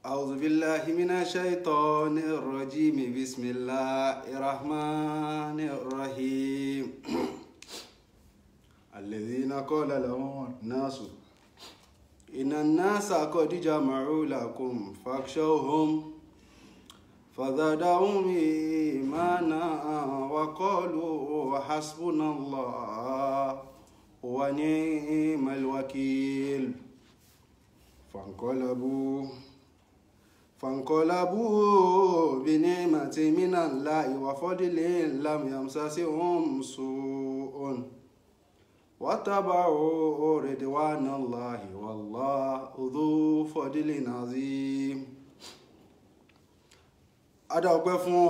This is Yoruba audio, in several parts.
أعوذ بالله من الشيطان الرجيم بسم الله الرحمن الرحيم الذين قال لهم الناس إن الناس قد جمعوا لكم فاخشوهم فزادهم إيمانا وقالوا حسبنا الله ونعم الوكيل فانقلبوا بنعمة من الله وفضل لم يمسسهم سوء واتبعوا رضوان الله والله ذو فضل عظيم. A dá ọpẹ́ fún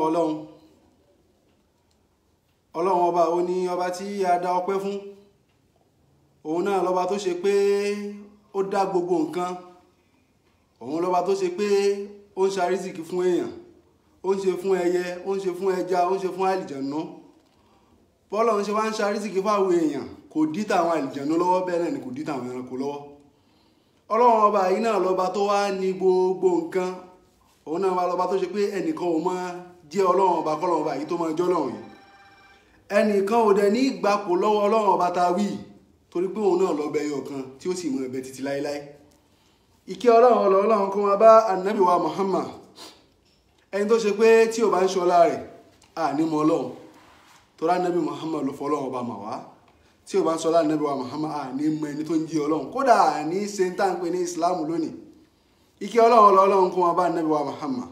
Ọlọ́run ọba ó ní ọba tí a dá ọpẹ́ fún òun náà lọ́ba tó ṣe pé ó dá gbogbo nǹkan òun lọ́ba tó ṣe pé ó ń ṣàrísìkí fún èèyàn ó ń ṣe fún ẹyẹ ó ń ṣe fún ẹja ó ń ṣe fún àlìjànú bọ́lọ̀ ń ṣe wá ń ṣàrísìkí fáwọn èèyàn kò dí tàwọn àlìjànú lọ́wọ́ bẹ́ẹ̀ náà ni kò dí tàwọn ẹranko lọ́wọ́. Ọlọ́run ọba yìí náà lọ́ba tó wá ní gbogbo nǹkan òun náà wá lọ́ba tó ṣe pé ẹnìkan ò máa jẹ́ Ọlọ́run ọba kọ́lọ́run ọba yìí tó máa jọ́ Ọlọ́run yìí ẹnìkan ò dẹ̀ ní ìgbàpò lọ́wọ́ Ọlọ́run ọba tá a wí torí pé òun náà lọ́bẹ ẹyọ kan tí ó sì mọ ẹbẹ títí láéláé. Ìkẹ́ Ọlọ́run kó máa bá ànábì wa Muhammad ẹni tó ṣe pé tí ò bá ń ṣọlá rẹ̀ àní mọ Ọlọ́run torí ànábì Muhammad ló fọ Ọlọ́run ọba mà wá tí ò bá ń ṣọlá ànábì wa Muhammad àní mọ ẹni tó ń jí Ọlọ́run kódà àní ṣe ń tàǹpé ní Islam lónìí. Ìkẹ́ Ọlọ́run kó máa bá ànábì wa Muhammad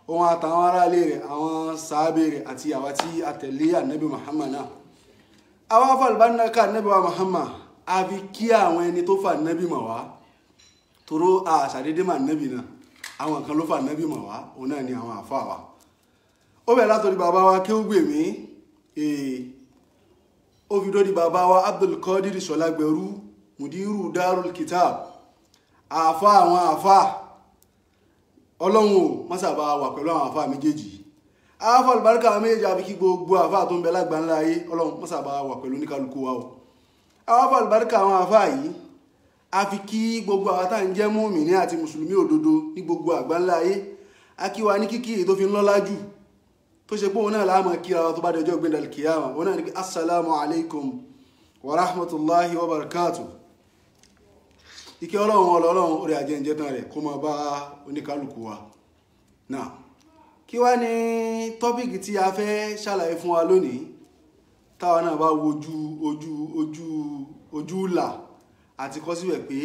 òun àtàwọn aráalé rẹ̀ àwọn sàábé rẹ̀ àti àwa tí a tẹ̀lé ànábì Muhammad náà. Àwọn afọlùbánnáka ànábì wa Muhammad a fi kí àwọn ẹni tó fà ànábì mà wá toro àṣàdédé mà ànábì náà àwọn kan ló fà ànábì mà wá òun náà ni àwọn àfa wa. Ó bẹ̀rẹ̀ látòrí bàbá wa Kéwúgbèmí ó fi dórí bàbá wa Abdulkadir Ṣọlágbẹrú Mudiru Darul Kitab àfa àwọn àfa Ọlọ́run ò mọ́sàbá wà pẹ̀lú àwọn àfa méjèèjì àfa àlùbáríkà àwọn méjèèjì àfi kí gbogbo àfa tó ń bẹ lágbàńlá ayé Ọlọ́run mọ́sàbá wà pẹ̀lú oníkálukú wa o. àfa àlùbáríkà àwọn àfa yìí àfi kí gbogbo àwọn tá à ń jẹ́ mùmínì àti mùsùlùmí òdodo ní gbogbo àgbáńlá ayé a kí wa ní kíkí tó fi ń lọ́lá jù tó ṣe pé òun náà láàmú kíra wa tó bá dọjọ́ gbẹ̀dẹ̀ kìyàmà òun náà ní assalamu alaikum wa rahmatullahi wa barakatuh. Ìkẹ́ Ọlọ́run orí àjẹǹjẹ tán rẹ̀ kó máa bá oníkálukú wa. Náà kí wá ní tọ́pìkì tí a fẹ́ ṣàlàyé fún wa lónìí táwa náà bá ojú là àti kọ síbẹ̀ pé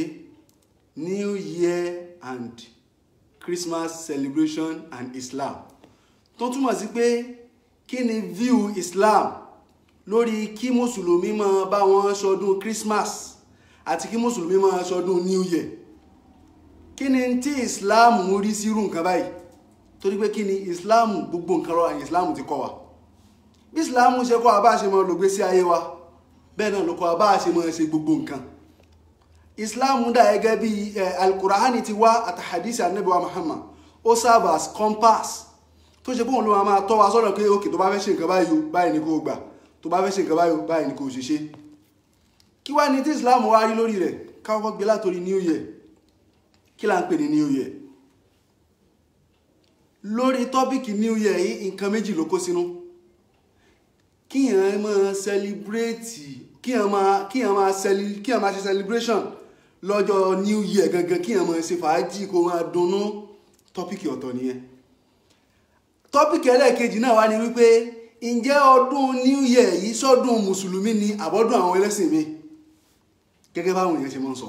New Year and Christmas celebration and Islam tó túmọ̀ sí pé kí ni view Islam lórí kí mùsùlùmí máa bá wọn ṣọdún Christmas àti kí mùsùlùmí máa ṣọdún New Year. Kí ni tí Islam rí sírú nǹkan báyìí torí pé kí ni Islam gbogbo nǹkan lọ́wọ́ àyè Islam ti kọ́ wa bí Islam ṣe kọ́ wa bá ṣe máa lògbé sí ayé wa bẹ́ẹ̀ náà ló kọ́ wa bá ṣe máa ṣe gbogbo nǹkan. Islam dà gẹ́gẹ́ bí Al-Qur'ani ti wá àti hadith Ànábì wa Muhammad ó serve as compass tó ṣe bóun ló máa tọ́ wa sọ́nà pé òkè tó bá fẹ́ ṣe nǹkan báyìí ni kò gbà tó bá fẹ́ ṣe nǹkan báyìí ni kò ṣe. Kí wá ní tí Islam wá rí lórí rẹ̀ káwọ́ gbé látorí New Year. Kí là ń pè ní New Year? Lórí tọ́pìkì New Year yìí nǹkan méjì ló kó sínú. Kíyàn máa celebrate kíyàn máa ṣe celebration lọ́jọ́ New Year gangan kíyàn máa ṣe fàájì kó máa dunnú tọ́pìkì ọ̀tọ̀ nìyẹn. Tọ́pìkì ẹlẹ́ẹ̀kejì náà wá ní wípé ǹjẹ́ ọdún New Year yìí sọ́dún mùsùlùmí ni àbọ́dún àwọn ẹlẹ́sìn mi gẹ́gẹ́ báwọn èèyàn ṣe máa ń sọ.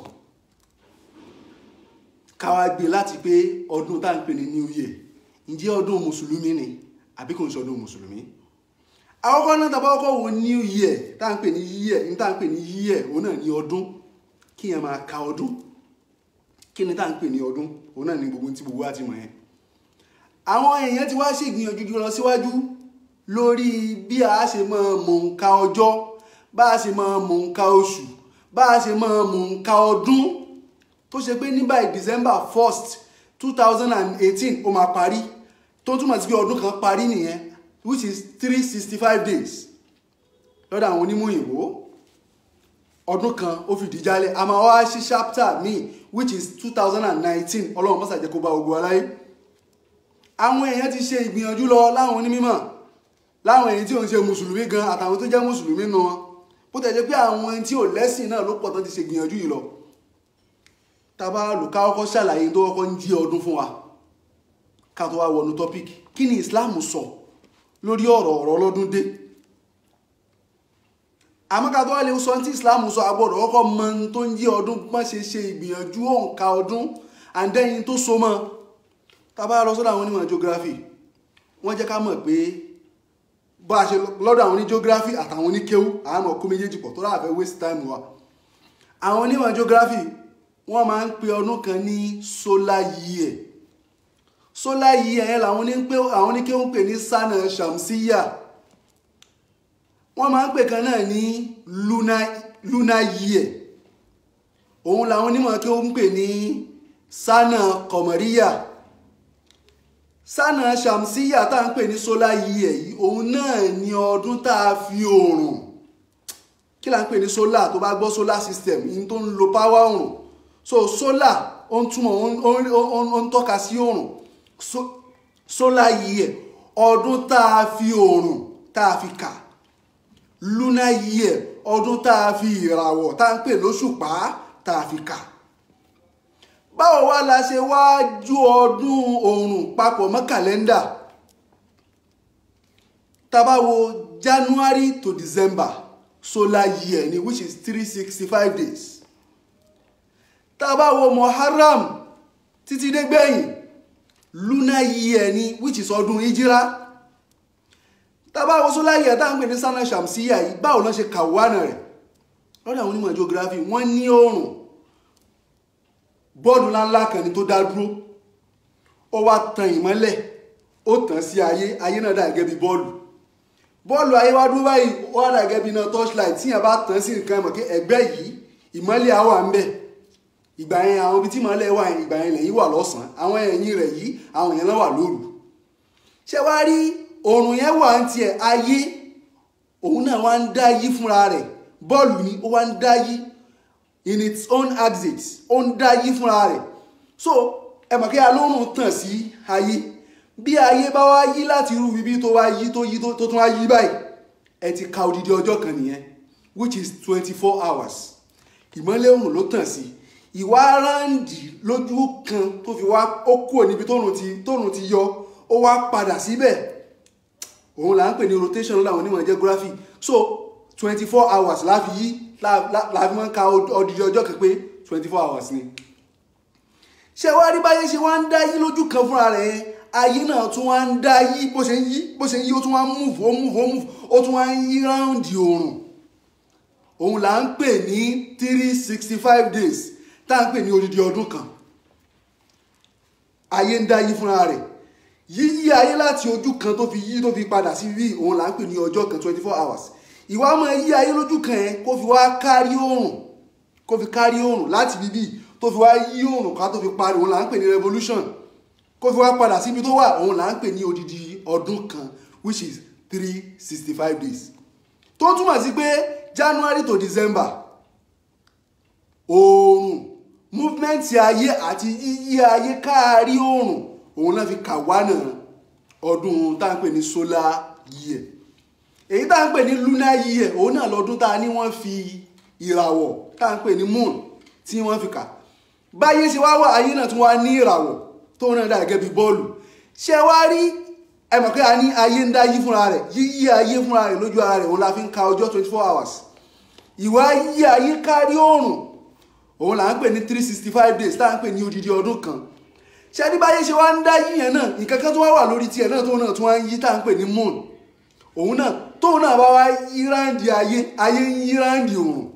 Káwá gbé láti pé ọdún tá ń pè ní New Year ǹjẹ́ ọdún mùsùlùmí ni àbí kò ń ṣọdún mùsùlùmí. Àkọ́kọ́ náà tàbí àkọ́kọ́ wo New Year tá ń pè ní year ní tá ń pè ní year òun náà ní ọdún kí yẹn máa ka ọdún kí ni tá ń pè ní ọdún òun náà ní gbogbo tí gbogbo wa ti mọ̀ yẹn. Àwọn èèyàn ti wá ṣègbìyànjú jù lọ síwájú lórí bí a ṣe máa mọ̀ nǹka ọjọ́ bá a ṣe máa mọ̀ nǹka oṣù bá a ṣe máa mọ̀ nǹka ọdún tó ṣe pé ní báyìí December 1st 2018 ó máa parí tó túmọ̀ sí pé ọdún kan parí nìyẹn which is 365 days lọ́dọ̀ àwọn onímọ̀ òyìnbó ọdún kan ó fìdí jálẹ̀ a máa wá sí chapter míì which is 2019 ọlọ́run mọ́sà jẹ́ kó bá ogun aláyé. àwọn èèyàn ti ṣe ìgbìyànjú lọ láwọn onímọ̀ láwọn èyí tí ò ń ṣe mùsùlùmí gan àtàwọn tó jẹ́ mùsùlùmí nù wọn bó tẹ̀ jẹ́ pé àwọn tí ò lẹ́sìn náà ló pọ̀ tán ti ṣe ìgbìyànjú yìí lọ. tábà lù ká kọ́kọ́ ṣàlàyé tó kọ́kọ́ ń jí ọdún fún wa ká tó wá wọnú topic kí ni Islam sọ lórí ọ̀rọ̀ ọlọ́dún dé. àmọ́ ká tó wá lè sọ tí Islam sọ agbọ́dọ̀ kọ́kọ́ mọ tó ń jí ọdún má ṣe ṣe ìgbìyànjú òǹkà ọdún àndẹ́yìn tó so mọ́. tábà lọ sọ́dọ̀ àwọn onímọ̀ geography wọ́n jẹ́ ká mọ̀ pé bá a ṣe lọ́dọ̀ àwọn oní geography àtàwọn oníkéwú àmọ́ kó méjèèjì pọ̀ tó láàfẹ́ waste time wa. àwọn onímọ̀ geography wọ́n máa ń pe ọdún kan ní solar year. solar year yẹn làwọn oníkéwú ń pè ní sana shamsiya. wọ́n máa ń pè kan náà ní lunar year. òun làwọn onímọ̀ kéwú ń pè ní sana kọmọríyà. sana shamsiya tá à ń pè ní solar year yìí òun náà ní ọdún tá a fi oòrùn kí là ń pè ní solar tó bá gbọ́ solar system yìí tó ń lo power oòrùn so solar ó ń túmọ̀ ó ń tọ́ka sí oòrùn solar year ọdún tá a fi oòrùn tá a fi kà lunar year ọdún tá a fi ìràwọ̀ tá à ń pè lóṣùpá tá a fi kà. báwo wá la ṣe wá ju ọdún oòrùn papọ̀ mọ́ kàlẹ́ndà. tá bá wo January to December solar year ni which is 365 days. tá bá wo Muharram títí dé gbẹ̀yìn lunar year ni which is ọdún ìjírá. tá bá wo solar year tá à ń pè ní sana shamsiya yìí báwo ló ṣe kàwánà rẹ̀ lọ́dọ̀ àwọn onímọ̀ geography wọ́n ní oòrùn bọ́ọ̀lù ńláńlá kan ni tó dá dúró ó wá tan ìmọ́lẹ̀ ó tàn sí ayé náà dà gẹ́gẹ́ bí bọ́ọ̀lù ayé wá dúró báyìí ó wá dà gẹ́gẹ́ bí iná torchlight tí yẹn bá tàn sí nǹkan mọ̀ kí ẹgbẹ́ yìí ìmọ́lẹ̀ á wà ń bẹ̀ ìgbà yẹn àwọn ibi tí ìmọ́lẹ̀ wà ìgbà yẹn lẹ́yìn wà lọ́sàn-án àwọn ẹ̀yìn rẹ̀ yìí àwọn yẹn náà wà lóru. ṣé wá rí oòrùn yẹn wà ń tiẹ̀ ayé òun náà wá ń dá yí fúnra rẹ̀ bọ́ọ̀lù ni ó wá ń dá yí in its own axis ó ń dá yí fúnra rẹ̀ so ẹ mọ̀ kí alóòrùn tàn sí ayé bí ayé bá wá yí láti irú ibi tó wá yí tó tún wá yí báyìí ẹ ti ka odidi ọjọ́ kan nìyẹn which is 24 hours ìmọ́lẹ̀ oòrùn ló tàn sí ìwà ráǹdì lójú kan tó fi wá ó kúrò níbi tóòrùn ti yọ ó wá padà síbẹ̀ òun là ń pè ní rotation láwọn onímọ̀ geography so 24 hours láfi yí láfi máa ń ka odidi ọjọ́ kan pé 24 hours ni. ṣé wá rí báyé ṣe wá ń dá yí lójú kan fúnra rẹ̀ ayé náà tún wá ń dá yí bó ṣe ń yí ó tún wá ń move ó tún wá ń yí ráùndì oòrùn òun là ń pè ní 365 days tá à ń pè ní odidi ọdún kan. ayé ń dá yí fúnra rẹ̀ yíyí ayé láti ojú kan tó fi padà sí bí òun là ń pè ní ọjọ́ kan 24 hours ìwà máa yí ayé lójú kan ẹ kó fi wá kárí oòrùn láti bíbí tó fi wá yí oòrùn ká tó fi parí òun là ń pè ní revolution kó fi wá padà síbi tó wà òun là ń pè ní odidi ọdún kan which is 365 days tó túmọ̀ sí pé January to December oòrùn movement ayé àti yíyí ayé kárí oòrùn òun náà fi kàwánà ọdún tá à ń pè ní solar year èyí tá à ń pè ní lunar year òun náà lọ́dún tá a ní wọ́n fi ìràwọ̀ tá à ń pè ní moon tí wọ́n fi kà báyé ṣe wá wà ayé náà tún wá ní ìràwọ̀ tó náà dà gẹ́gẹ́ bí bọ́ọ̀lù ṣé wá rí ẹ mọ̀ pé a ní ayé ń dá yí fúnra rẹ̀ yíyí ayé fúnra rẹ̀ lójú ara rẹ̀ òun la fi ń ka ọjọ́ 24 hours ìwà yíyí ayé kárí oòrùn òun là ń pè ní 365 days tá à ń pè ní odidi ọdún kan ṣé ní báyé ṣe wá ń dá yíyẹn náà nǹkan kan tó wá wà lórí tiẹ̀ náà tó náà tún wá ń yí tá à ń pè ní moon òun náà tóun náà bá wá yí ráǹdì ayé ń yí ráǹdì òrùn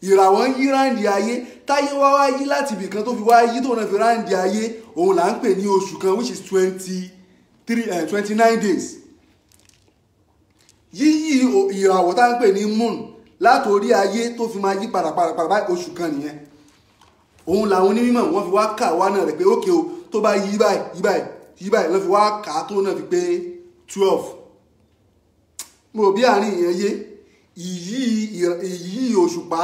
ìràwọ̀ ń yí ráǹdì ayé táyé wá yí láti ibì kan tó fi wá yí tóun náà fi ráǹdì ayé òun là ń pè ní oṣù kan which is 29 days yíyí ìràwọ̀ tá à ń pè ní moon látòrí ayé tó fi máa yí padà báyìí oṣù kan nìyẹn òun làwọn onímọ̀ wọ́n fi wá kà wá náà rẹ̀ pé ókè o tó bá yí báyìí lọ́ fi wá kà á tó náà fi pé 12 mo bí àárín ìyẹn yé ìyí òṣùpá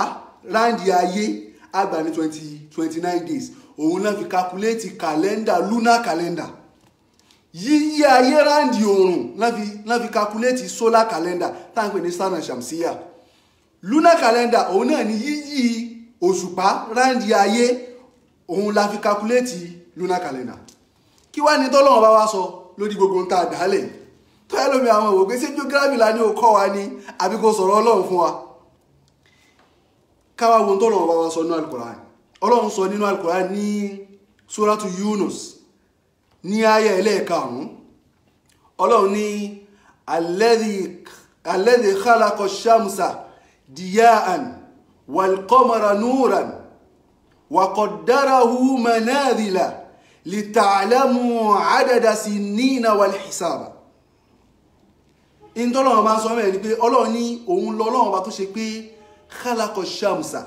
ráǹdì ayé àgbà ní 29 days òun náà fi calculate calendar lunar calendar yíyí ayé ráǹdì oòrùn náà fi calculate solar calendar tá à ń pè ní sana shamsiya lunar calendar òun náà ni yíyí òṣùpá ráǹdì ayé òun la fi calculate lunar calendar kí wá ní tọ́lọ́run bá wá sọ lórí gbogbo ń ta àdálẹ̀ tó yẹ lómi àwọn òwò pé ṣé geography la ní ó kọ́ wa ní àbí kò sọ̀rọ̀ ọlọ́run fún wa káwá wo tọ́lọ́run bá wá sọ nínú Al-Qur'an ọlọ́run sọ nínú Al-Qur'an ní suratu Yunus ní ayé ẹlẹ́ẹ̀karùn-ún ọlọ́run ní alladhi khalaqa ash-shamsa diya'an wal-qamara nuran wa qaddarahu manazila lita'lamu 'adada sinina wal-hisaba ìntọ́lọ́run bá ń sọ mẹ́rin pé ọlọ́run ní òun lọ́lọ́run bá tó ṣe pé khalaqa ash-shamsa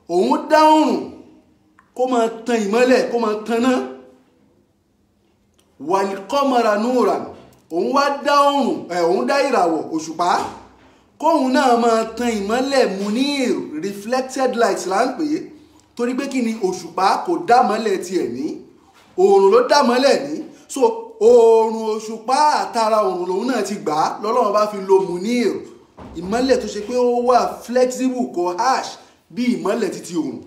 òun dá oòrùn kó máa tan ìmọ́lẹ̀ kó máa tanná wal-qamara nuran òun wá dá oòrùn òun dá ìràwọ̀ òṣùpá kóhun náà máa tan ìmọ́lẹ̀ munir reflected light là ń pè é torí pé kí ni òṣùpá kò dá mọ́lẹ̀ tiẹ̀ ní oòrùn ló dá mọ́lẹ̀ ní so oòrùn òṣùpá àtàrà oòrùn lòun náà ti gbà á lọ́lọ́run bá fi lo munir ìmọ́lẹ̀ tó ṣe pé ó wà flexible kò harsh bí ìmọ́lẹ̀ títí oòrùn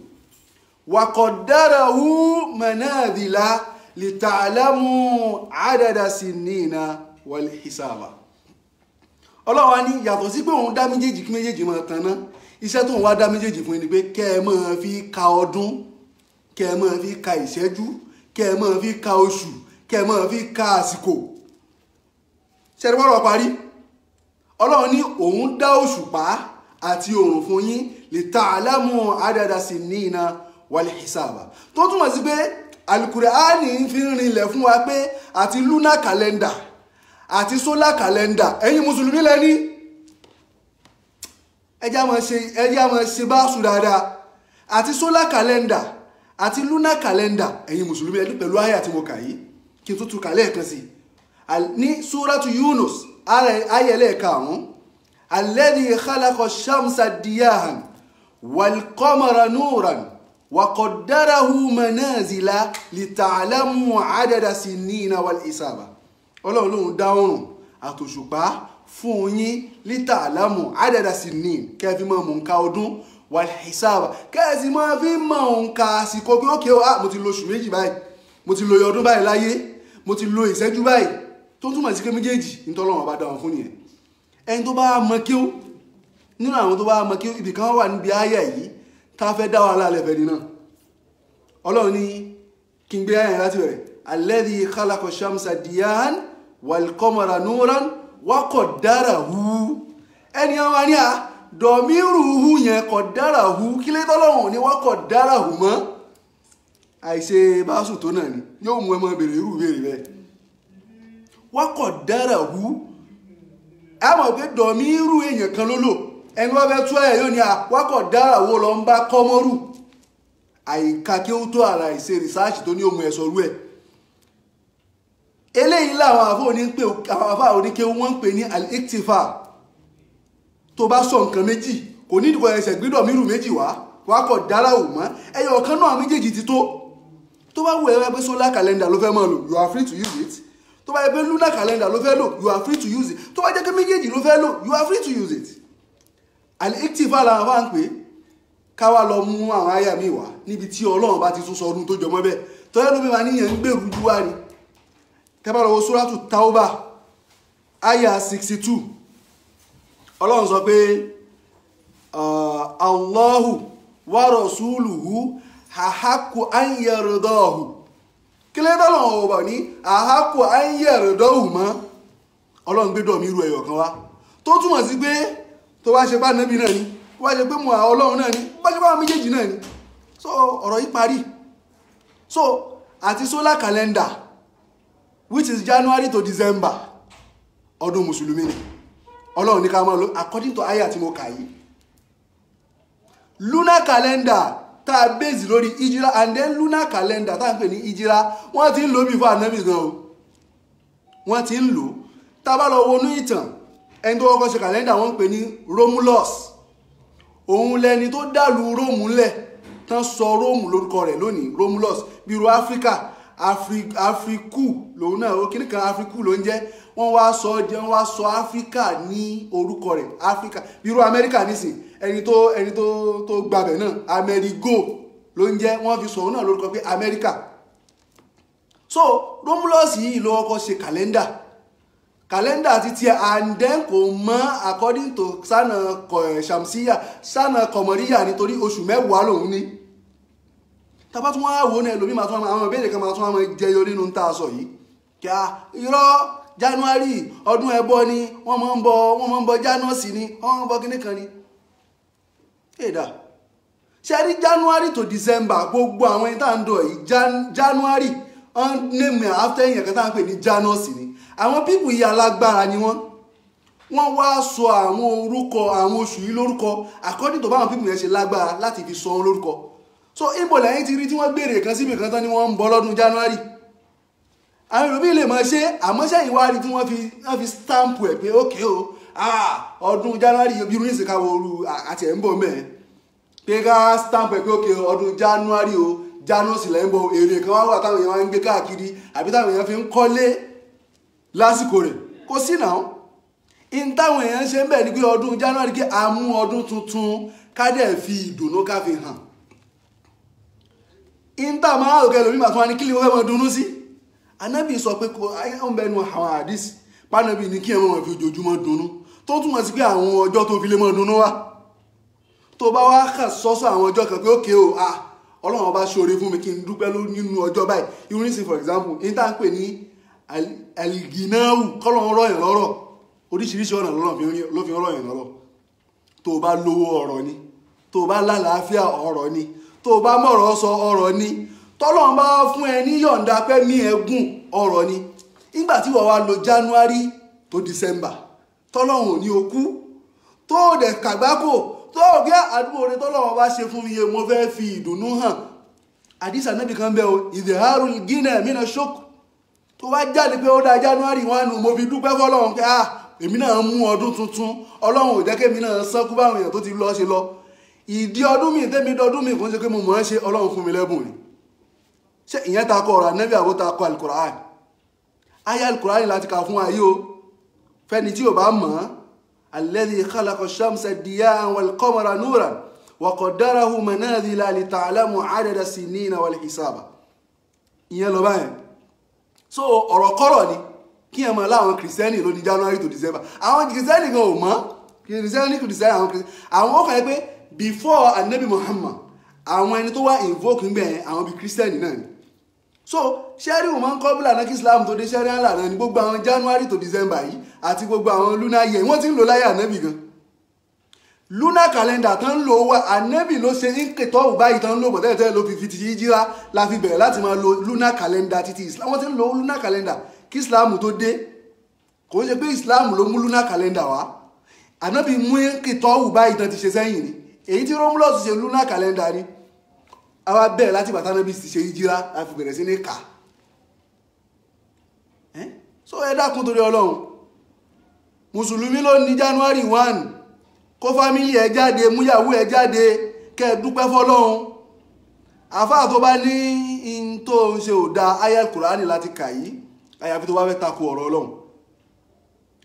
wa qaddarahu manazila lita'lamu 'adada sinina wal hisaba ọlọ́wà ní yàtọ̀ sí pé òun dá méjèèjì kí méjèèjì máa tanná iṣẹ́ tó ń wá dá méjèèjì fún ni pé kẹ́ ẹ máa fi ka ọdún kẹ́ ẹ máa fi ka ìṣẹ́jú kẹ́ ẹ máa fi ka oṣù kẹ́ ẹ máa fi ka àsìkò ṣẹ́ni bọ́rọ̀ parí ọlọ́run ní òun dá òṣùpá àti òòrùn fún yín lita'lamu 'adada sinina wal hisaba tó túmọ̀ sí pé Al-Qur'ani fi ń rinlẹ̀ fún wa pé àti lunar calendar àti solar calendar ẹ̀yin mùsùlùmí lẹ́ni ẹjá máa ṣe bá sùn dáadáa àti solar calendar àti lunar calendar ẹ̀yin mùsùlùmí lẹ́ni pẹ̀lú àyà tí mo kà yìí kí n tún kà lẹ́ẹ̀kan sí ní suratu Yunus àyà ẹlẹ́ẹ̀karùn-ún alladhi khalaqa ash-shamsa diyahan wal-qamara nuran wa qaddarahu manazila lita'lamu 'adada sinina wal-hisaba ọlọ́run lóhun dá oòrùn àtòṣùpá fún yín lita'lamu 'adada sinin kẹfí mọ́ nǹka ọdún wal-hisaba kẹ́ẹ̀sì mọ́ fi mọ́ nǹka àsìkò pé ókè mo ti lo oṣù méjì báyìí mo ti lo ọdún báyìí láyé mo ti lo ìṣẹ́jú báyìí tó túmọ̀ sí pé méjèèjì nítọ́lọ́run bá dá wọn fún nìyẹn ẹni tó bá mọ kí ó nínú àwọn tó bá mọ kí ó ibì kan wà níbi ayé yìí tá a fẹ́ dá wàhálà lẹ́fẹ̀ẹ́ nínú ọlọ́run ní kí n gbé ayé láti bẹ̀rẹ̀ alladhi khalaqa ash-shamsa diyahan wal-qamara nuran wa qaddarahu ẹni àwọn àní à dọ̀míruhu yẹn qaddarahu kí lè tọ́lọ́run ní wa qaddarahu mọ́ àìṣe báṣù tó náà ni yóò mú ẹmọ bèrè irú bèrè bẹ́ẹ̀ wa qaddarahu ẹ mọ̀ pé dọ̀míru èèyàn kan ló lò ẹni wọ́n fẹ́ tú ẹ̀ yóò ní wa qaddarahu lọ ń bá kọ́mọ́rù àyíká kí ó tó ara ìṣe rìsáàṣì tó ní òmù ẹ̀sọ́ rú ẹ̀ eléyìí láwọn àfáà oníké wọ́n ń pè ní al-iktifa tó bá sọ nǹkan méjì kò ní ìdíkọ̀ ẹsẹ̀ gbídọ̀ mírù méjì wá kọ̀ dára ò mọ́ ẹyọ ọ̀kan náà méjèèjì ti tó bá wù ẹ́ pé solar calendar ló fẹ́ máa lò you are free to use it tó bá yẹ pé lunar calendar ló fẹ́ lò you are free to use it tó bá jẹ́ pé méjèèjì ló fẹ́ lò you are free to use it al-iktifa làwọn afáà ń pè káwá lọ mú àwọn àyà mi wá níbi tí ọlọ́run bá ti tún sọ ọdún tó jọmọ́ bẹ́ẹ̀ tọ́yẹ́ lómi wa níyàn ń gbèrú jú wá ni tẹ́bà lọ́wọ́ suratu Tauba àyà 62 ọlọ́run sọ pé Allahu wa rasuluhu ahaqqu an yardahu kí lè tọ́lọ́run ọba ní ahaqqu an yardahu mọ́ ọlọ́run gbé dọ̀ mí ru ẹ̀yọ̀ kan wá tó túmọ̀ sí pé tó wá ṣe bá nẹ́bí náà ni wá ṣe pé mọ̀ ọlọ́run náà ni bá ṣe bá méjèèjì náà ni so ọ̀rọ̀ yìí parí so àti solar calendar which is January to December ọdún mùsùlùmí ni ọlọ́run ní ká máa lò according to ayah tí mo kà yìí lunar calendar tá a base lórí ìjírá and then lunar calendar tá a ń pè ní ìjírá wọ́n ti ń lò bí fún ànábì gan o wọ́n ti ń lò tá a bá lọ wọnú ìtàn ẹni tó kọ́kọ́ ṣe calendar wọ́n ń pè ní Romulus òun lẹni tó dàlú Róòmù ńlẹ̀ tán sọ Róòmù lórúkọ rẹ̀ lónìí Romulus bí irú Áfíríkà Afriku lòun náà ó kíní kan Afriku ló ń jẹ́ wọ́n wá sọ Áfíríkà ní orúkọ rẹ̀ Áfíríkà bí irú Amẹ́ríkà nísìn ẹni tó gbàbẹ̀ náà Amerigo ló ń jẹ́ wọ́n fi sọ òun náà lórúkọ pé Amẹ́ríkà. So Romulus yìí ló kọ́kọ́ ṣe kàlẹ́ndà títí and then kò mọ́ according to sana Shamsiya sana Komoriya nítorí oṣù mẹ́wàá lòun ní. Tàbá tún wá wò ní ẹlòmí máa tún àwọn ìbéèrè kan máa tún àwọn jẹyọ nínú tá a sọ yìí kí a irọ́ January ọdún ẹbọ ni wọ́n máa ń bọ Janus ni wọ́n máa ń bọ kíní kan ni. Èdà ṣe rí January to December gbogbo àwọn ẹni tá à ń dọ̀ yìí January on name after yẹn kan tá à ń pè ní Janus ni àwọn pípù yìí alágbára ni wọ́n wá sọ àwọn orúkọ àwọn oṣù yìí lórúkọ according to báwọn pípù yẹn ṣe lágbára láti fi sọ wọn lórúkọ. So ibo lẹ́yìn ti rí tí wọ́n gbèrè kan síbi kan tán ni wọ́n ń bọ́ lọ́dún January àwọn ìlú bí lè máa ṣe àmọ́ṣẹ́ ìwárí tí wọ́n fi stamp ẹ̀ pé ókè o ọdún January bí irú ìsìnká wo orú àti ẹ̀ ń bọ̀ mẹ́ẹ̀ pé ká stamp ẹ̀ pé ókè ọdún January o Janus lẹ́ ń bọ̀ èrè kan wá wà táwọn èèyàn wá ń gbé káàkiri àbí táwọn èèyàn fi ń kọ́lé lásìkò rẹ̀ kò sí náà in táwọn èèyàn ṣe ń bẹ̀ ní pé ọdún January kí a mú ọdún tuntun ká dẹ̀ fi ìdùnnú ká fi hàn inta máa rò kẹlò nígbà tó wá ní kí lè wọ́n fẹ́ dùnnú sí anábì sọ pé kò ń bẹnu àwọn àdìsí pánábì ní kí ẹ mọ̀ fi ojoojúmọ́ dùnnú tó túmọ̀ sí pé àwọn ọjọ́ tó fi lè mọ̀ dùnnú wá tó bá wá kà sọ́sọ́ àwọn ọjọ́ kan pé ókè o Ọlọ́run bá ṣoore fún mi kí n dúpẹ́ nínú ọjọ́ báyìí irú nísìn for example inta ń pè ní alginawu kọ́lọ́run rọ̀yàn lọ́rọ̀ oríṣiríṣi ọ̀nà ló fi rọ̀yàn lọ́rọ̀ tó bá lówó ọ̀rọ̀ ni tó bá lálàáfíà ọ̀rọ̀ ni tó bá mọ̀rọ̀ sọ ọ̀rọ̀ ni tọ́lọ́run bá fún ẹ ní yọ̀ǹda pé mí ẹ̀gùn ọ̀rọ̀ ni nígbà tí wọ́n wá lo January to December tọ́lọ́run ò ní okú tó dẹ̀ kàgbákò tó gé àdúgbò rẹ tọ́lọ́run bá ṣe fún mi yẹ mo fẹ́ fi ìdùnnú hàn àdìsá nẹ́bì kan bẹ́ẹ̀ o ìdèhárù gínà mìíràn ṣókù tó wá jáde pé ó dá January 1 mo fi dúpẹ́ fọ́lọ́run pé èmi náà mú ọdún tuntun Ọlọ́run ò jẹ́ kémi náà sánkú báwọn èèyàn tó ti lọ ṣe lọ ìdí ọdún mi tẹ́mi dọdún mi kò ń ṣe pé mo mọ̀ ẹ́ ṣe Ọlọ́run fún mi lẹ́bùn ni ṣé ìyẹn ta kọ ọ̀rọ̀ ànẹ́bí àbó ta kọ alukur'an ayé alukur'an láti kà fún ayé o fẹ́ni tí ò bá mọ̀ alladhi khalaqa shamsa diya'an wal qamara nuran wa qaddarahu manazila li ta'lamu 'adada sinina wal hisaba ìyẹn lọ báyẹn so ọ̀rọ̀ kọ́rọ̀ ni kí ẹ mọ̀ láwọn kìrìsìtẹ́nì ló di January to December àwọn kìrìsìtẹ́nì gan ò mọ̀ kìrìsìtẹ́nì àwọn ó kàn pé before anabi Muhammad àwọn ẹni tó wá invoke ńgbẹ̀ àwọn bíi Christian náà ni so ṣẹ́rí wọn máa ń kọ́ bílà náà kí Islam tó dé ṣẹ́rí àlà náà ni gbogbo àwọn January to December yìí àti gbogbo àwọn lunar year wọ́n ti ń lò láyé anabi gan lunar calendar tán ń lò wá anabi ló ṣe ń kẹtọ́ báyìí tán ń lò bọ̀dẹ́ tẹ́lẹ̀ ló fi ti jíra la fi bẹ̀rẹ̀ láti máa lo lunar calendar títí Islam wọ́n ti ń lo lunar calendar kí Islam tó dé kò ń ṣe pé Islam ló mú lunar calendar wá anabi mú kẹtọ́ báyìí tán ti ṣe sẹ́yìn ni èyí tí Romulus ṣe lunar calendar ni àwa bẹ̀rẹ̀ láti bàtà náà bí ti ṣe ìjírá láti bẹ̀rẹ̀ sí ní kà so ẹ dákun torí Ọlọ́run mùsùlùmí ló ní January 1 kó fámílì ẹ jáde múyàwó ẹ jáde kẹ́ dúpẹ́ fọ́lọ́run àfáà tó bá ní in tó ń ṣe ò dá ayal Kùránì láti kà yìí àyàfi tó bá fẹ́ takò ọ̀rọ̀ Ọlọ́run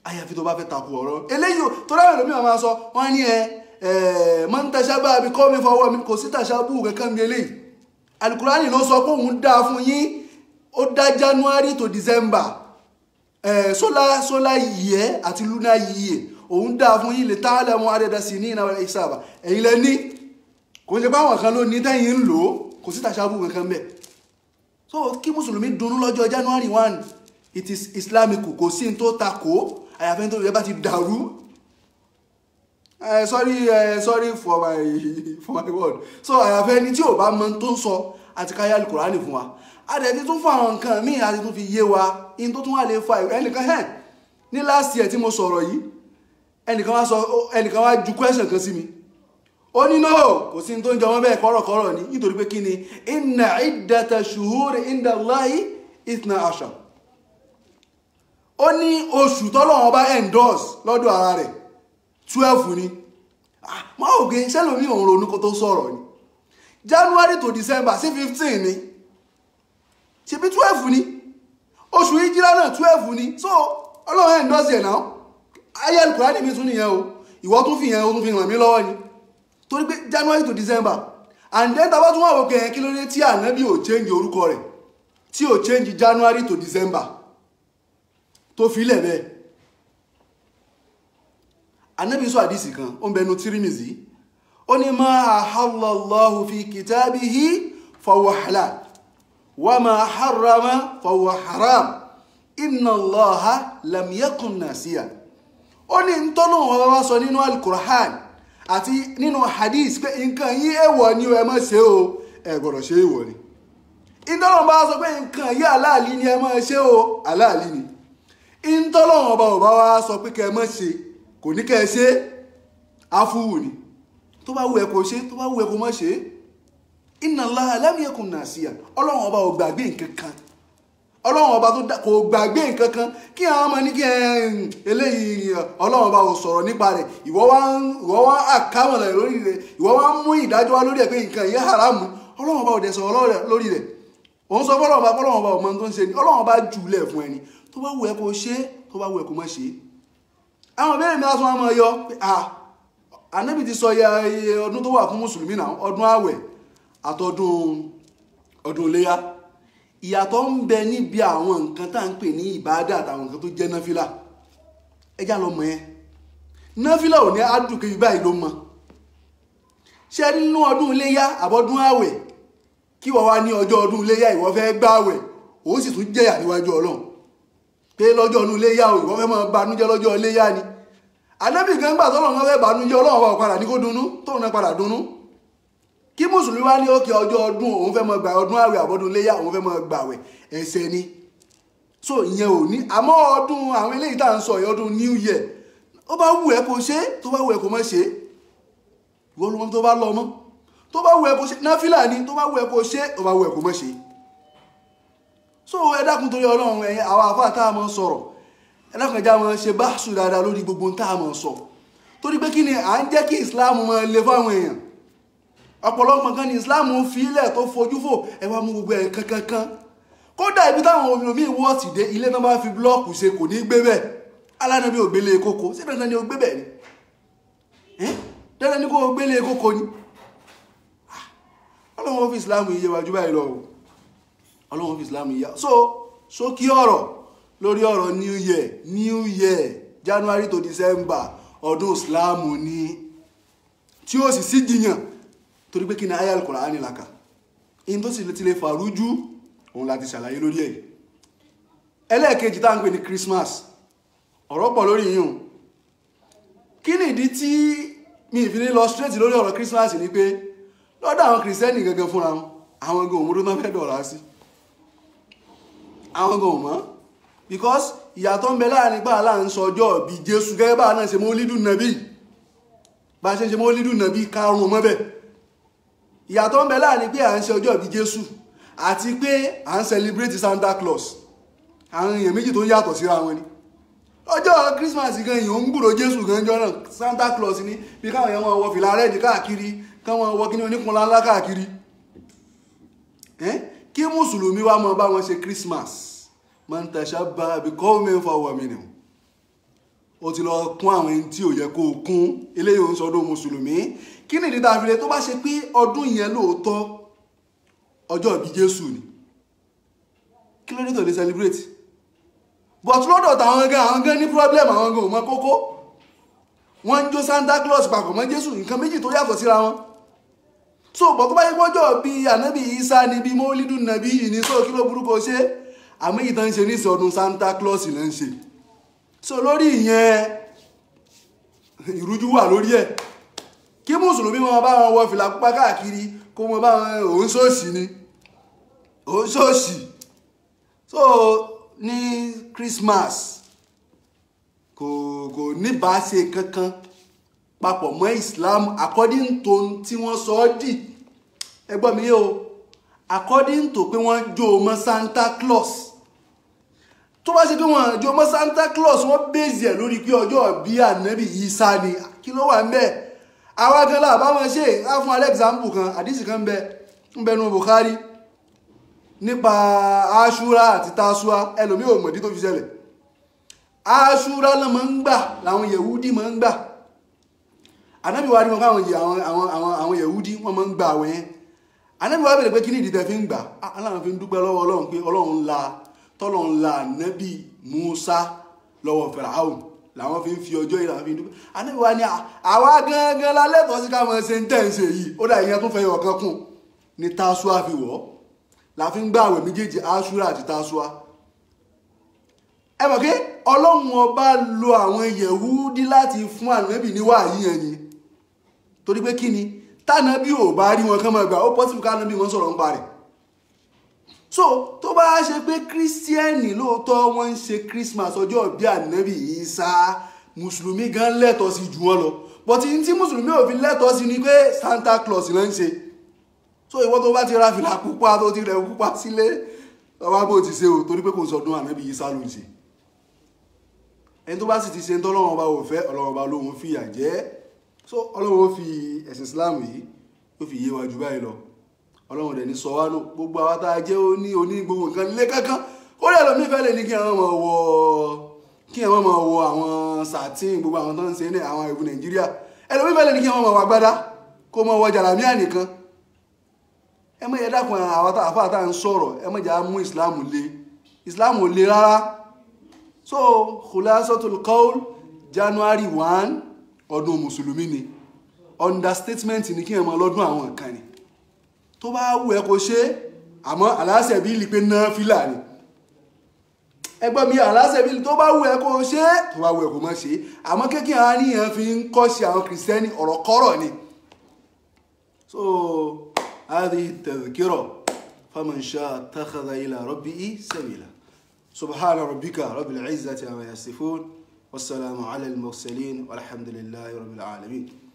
àyàfi tó bá fẹ́ takò ọ̀rọ̀ eléyìí tó dáwọ̀ lómi máa sọ wọ́n ní man tashabbaha bi qawmin fahuwa minhum kò sí tashabuhu kankan bí eléyìí alukurani ló sọ pé òun dá fún yín ó dá January to December solar year àti lunar year òun dá fún yín li ta'lamu 'adada sinina wal hisaba ẹ̀yin lẹ ní kò ṣe pé àwọn kan ló ní tẹ́yìn ń lò kò sí tashabuhu kankan bẹ́ẹ̀ so kí mùsùlùmí dunnú lọ́jọ́ January 1 it is Islamic kò sí ní tó takò àyàfẹ́ tó yẹ bá ti dàrú sorry for my word so àyàfẹ́ ẹni tí ò bá mọ̀ tó ń sọ àti káyà Al-Qur'ani fún wa àdẹ̀tí tún fún àwọn nǹkan míì àti tún fi yé wa in tó tún wà lè fa ẹnìkan ní last year tí mo sọ̀rọ̀ yìí ẹnìkan wá ju question kan sí mi ó ní no kò sí tó ń jẹ wọ́n bẹ́ẹ̀ kọ́rọ̀kọ́rọ̀ ní nítorí pé kí ni inna iddata shuhuri inda Allahi 12 ó ní oṣù tọ́lọ́run bá endorse lọ́dọ̀ ara rẹ̀ 12 ni máa ò gé sẹ́lòmí òun ronú kó tó sọ̀rọ̀ ni January to December sí 15 ni ṣebí 12 ni oṣù ìjìlá náà 12 ni so ọlọ́run ẹ̀ ń dọ́sì ẹ̀ náà ayé Al-Qur'ani mi tún nìyẹn o ìwọ tún fi yẹn o tún fi ràn mí lọ́wọ́ ni torí pé January to December and then tàbá tún wà wò kẹ́yìn kí ló dé tí ànábì ò change orúkọ rẹ̀ tí ò change January to December tó fi lẹ̀ bẹ́ẹ̀ ànábì sọ àdìsí kan ó ń bẹnu Tirmizi ó ní ma ahallallahu fi kitabihi fahuwa halal wa ma harrama fahuwa haram inna Allaha lam yakun nasiya ó ní ntọ́lọ́wọ́ wá sọ nínú Al-Qur'an àti nínú hadith pé nǹkan yí èèwọ̀ ni ẹ má ṣe o ẹ gbọ́dọ̀ ṣe èèwọ̀ ni ntọ́lọ́wọ́ bá sọ pé nǹkan yí aláàlí ni ẹ má ṣe o aláàlí ni ntọ́lọ́wọ́ bá ò bá wá sọ pé kẹ má ṣe kò ní kẹ ṣe afúwù ni tó bá wù ẹ́ kó ṣe tó bá wù ẹ́ kó má ṣe inna Allaha lam yakun nasiyan ọlọ́run ọba ò gbàgbé nǹkan kan ọlọ́run ọba tó kò gbàgbé nǹkan kan kí àwọn ọmọ ní kí eléyìí ọlọ́run ọba ò sọ̀rọ̀ nípa rẹ̀ ìwọ wá àkámọ̀lá lórí rẹ̀ ìwọ wá mú ìdájọ́ wá lórí ẹ̀ pé nǹkan yìí haramu ọlọ́run ọba ò dẹ̀ sọ̀rọ̀ lórí rẹ̀ òun sọ fọlọ́run ọba ọmọ tó ń ṣe ni ọlọ́run ọba jùlẹ̀ fún ẹni tó bá wù ẹ́ kó ṣe tó bá wù ẹ́ kó má ṣe àwọn ìbéèrè mi lásán wọn máa yọ pé ànábì ti sọ iye ọdún tó wà fún mùsùlùmí náà ọdún àwẹ̀ àtọdún iléyá ìyàtọ̀ ń bẹ níbi àwọn nǹkan tá ń pè ní ìbádà àtàwọn nǹkan tó jẹ́ náfìlà ẹjá lọ mọ̀ yẹn náfìlà ò ní àdùnkè báyìí ló mọ ṣe nínú ọdún iléyá àbọ̀dún àwẹ̀ kí wọ́n wá ní ọjọ́ ọdún iléyá ìwọ fẹ́ gbààwẹ̀ ó sì tún jẹ̀yà níwájú Ọlọ́run pé lọ́jọ́ ọdún iléyá o ìwọ fẹ́ máa banújẹ́ lọ́jọ́ iléyá ni ànábì gan gbà tọ́lọ́run wọn fẹ́ banújẹ́ Ọlọ́run bá padà ní kó dunnú tóun náà padà dunnú kí mùsùlùmí wá ní òkè ọjọ́ ọdún òun fẹ́ máa gbà ọdún àwẹ̀ àbọ̀dún iléyá òun fẹ́ máa gbààwẹ̀ ẹ̀ṣẹ̀ ni so ìyẹn ò ní àmọ́ ọdún àwọn eléyìí tá à ń sọ yìí ọdún New Year ó bá wù ẹ́ kó ṣe tó bá wù ẹ́ kó má ṣe ìwọ ló mọ̀ tó bá lọ mọ́ tó bá wù ẹ́ kó ṣe náfìlà ni tó bá wù ẹ́ kó ṣe tó bá wù ẹ́ kó má ṣe so ẹ dákun torí Ọlọ́run ẹ̀yin àwọn àfáà tá a mọ̀ sọ̀rọ̀ ẹ dákun ẹja mọ̀ ṣe báṣù dáadáa lórí gbogbo tá a mọ̀ sọ torí pé kí ni à ń jẹ́ kí Islam mọ̀ le fáwọn èèyàn ọ̀pọ̀lọpọ̀ kan ní Islam fi ilẹ̀ tó fojú fò ẹ wá mú gbogbo ẹ̀ kankan kódà ibi táwọn omi wọ́ọ̀tì dé ilé náà bá fi blọ́ọ̀kù ṣe kò ní gbé bẹ́ẹ̀ alánàbí ògbélé kókó sí dandan ni ó gbé bẹ́ẹ̀ ni dandan ni kó gbélé kókó ni Ọlọ́run fi Islam yíyẹ wájú báyìí lọ Ọlọ́run fi Islam yíyẹ so kí ọ̀rọ̀ lórí ọ̀rọ̀ New Year January to December ọdún Islam ni tí ó sì sí jiyàn torí pé kí ni ayé Al-Qur'ani laka in tó sì ti lè fàrújú òun láti ṣàlàyé lórí ẹ̀ ẹlẹ́ẹ̀kejì tá ń pè ní Christmas ọ̀rọ̀ pọ̀ lórí yìí kí ni ìdí tí mi ìfi ní lọ straight lórí ọ̀rọ̀ Christmas ni pé lọ́dọ̀ àwọn kìrìsìtẹ́nì gangan fúnra wọn àwọn gan òmùdó náà fẹ́ dọ̀rọ̀ sí àwọn gan òmọ́ because ìyàtọ̀ ń bẹ láàrin pé àlà ń sọ ọjọ́ bí Jésù gẹ́gẹ́ bá náà ṣe Mọ́lídùn Nàbí bá ṣe Mọ́lídùn Nàbí karùn-ún mọ́bẹ̀ ìyàtọ̀ ń bẹ láàrin pé à ń ṣe ọjọ́ bí Jésù àti pé à ń celebrate Santa Claus àwọn èèyàn méjì tó yàtọ̀ síra wọn ni ọjọ́ Christmas gan èèyàn ń gbúrò Jésù gan jọ náà Santa Claus ni bí káwọn èèyàn wọn wọ fìlà rẹ́ẹ̀dì káàkiri káwọn wọ kíní oníkunlá ńlá káàkiri kí mùsùlùmí wá mọ bá wọn ṣe Christmas man tashabbaha biqawmin fahuwa minhum ó ti lọ kún àwọn ẹni tí ò yẹ kó kún eléyìí ń sọdún mùsùlùmí kí ni ìdí tàbí tó bá ṣe pé ọdún yẹn lóòótọ́ ọjọ́ ìbí Jésù ni kí ló dé tó lè celebrate but lọ́dọ̀ àwọn gan ní problem àwọn gan ò mọ kókó wọ́n ń jó Santa Claus papọ̀ mọ́ Jésù nǹkan méjì tó yàtọ̀ síra wọn so bọ̀ tó bá yẹ kọjọ́ bí ànábì Isa ni bí Mọ́lídùn Nàbí yìí ní so kí ló burúkú ṣe àmì ìtàn ń ṣe ní ìsọdún Santa Claus ló ń ṣe so lórí ìyẹn ìrújú wà lórí ẹ̀ kí mùsùlùmí wọn bá wọn wọ fìlà pupa káàkiri kó wọn bá wọn òun ṣòṣì ni òun ṣòṣì so ní Christmas kò ní bá ṣe kankan papọ̀ mọ́ Islam according to tí wọ́n sọ ọ́ dì ẹgbọ́n mi yóò according to pé wọ́n jó mọ́ Santa Claus tó bá ṣe pé wọ́n jó mọ́ Santa Claus wọ́n bèèzì ẹ̀ lórí pé ọjọ́ bí ànábì Ìsá ni kí ló wà ń bẹ́ẹ̀ àwa gan la bá wọn ṣe á fún example kan àdìsí kan ń bẹ nínú Bukhari nípa Ashura àti Tasua ẹlòmí ò mọ̀dí tó fi ṣẹlẹ̀. Ashura náà máa ń gbà làwọn Yehudi máa ń gbà. Ànábì wa rí wọn káwọn àwọn Yehudi wọ́n máa ń gbà àwẹ̀ yẹn. Ànábì wa bèèrè pé kí ni ìdí tẹ́ fi ń gbà? Aláwọn fi ń dúpẹ́ lọ́wọ́ Ọlọ́run pé Ọlọ́run la Ànábì Musa lọ́wọ́ Fáráò làwọn fi ń fi ọjọ́ ìlànà fi ń dúpẹ́. Ànábì wa ní àwa gangan la lẹ́tọ̀ọ́ sí ká máa ṣe ń tẹ̀ ń ṣe yìí ó dà ìyẹn tún fẹ́ yọ̀ kan kún ní Tasua fi wọ̀ la fi ń gbà àwẹ̀ méjèèjì Ashura àti Tasua. Ẹ mọ̀ pé Ọlọ́run ọba lo àwọn Yehudi láti fún Ànábì ní wáàyí yẹn ni torí pé kí ni tànábì ò bá rí wọn kán máa gbà ó possible kánábì wọn sọ̀rọ̀ ń parẹ̀. So tó bá ṣe pé kírísítíẹ́nì lóòótọ́ wọ́n ń ṣe Christmas ọjọ́ bí Ànábì Ìsá mùsùlùmí gan lẹ́tọ̀ọ́ sí jù wọ́n lọ but tí mùsùlùmí ò fi lẹ́tọ̀ọ́ sí ni pé Santa Claus ló ń ṣe. So ìwọ tó bá ti ra fìlà pupa tó ti rẹ̀ pupa sílé ọba bó ti ṣe o torí pé kò sọdún Ànábì Ìsá ló ń ṣe. Ẹni tó bá sì ti ṣe ń tọ́lọ́run ọba ò fẹ́ Ọlọ́run ọba lóhun fìyà jẹ. So Ọlọ́run ó fi ẹ̀sìn Islam yìí ó fi yé wa jù báyìí lọ. Ọlọ́run dẹ̀ ní sọ wá nù gbogbo àwọn tá a jẹ́ oní gbogbo nǹkan lé kankan ó lè lọ nífẹ̀ẹ́ lè ní kí ẹ̀wọ̀n máa wọ àwọn satin gbogbo àwọn tó ń ṣe ní àwọn ìlú Nàìjíríà ẹlòmí fẹ́ lè ní kí ẹ̀wọ̀n máa wọ agbádá kó máa wọ jàlámíà nìkan. Ẹ mọ̀ yẹ dákun àwọn àfáà tá à ń sọ̀rọ̀ ẹ mọ̀ jà mú Islam ò le rárá. So khulasatul qawl January 1 ọdún mùsùlùmí ni understatement ni kí ẹ mọ lọ́dún àwọn nǹkan ni tó bá wù ẹ́ kó ṣe àmọ́ aláṣẹ bí lè pé náà fìlà ni ẹgbọ́n mi aláṣẹ bí tó bá wù ẹ́ kó ṣe tó bá wù ẹ́ kó má ṣe àmọ́ kéèkì àníyàn fi ń kọ́ sí àwọn kìrìsìtẹ́nì ọ̀rọ̀ kọ́rọ̀ ni. So هذه التذكرة فمن شاء اتخذ إلى ربه سبيلا سبحان ربك رب العزة عما يصفون والسلام على المرسلين والحمد لله رب العالمين.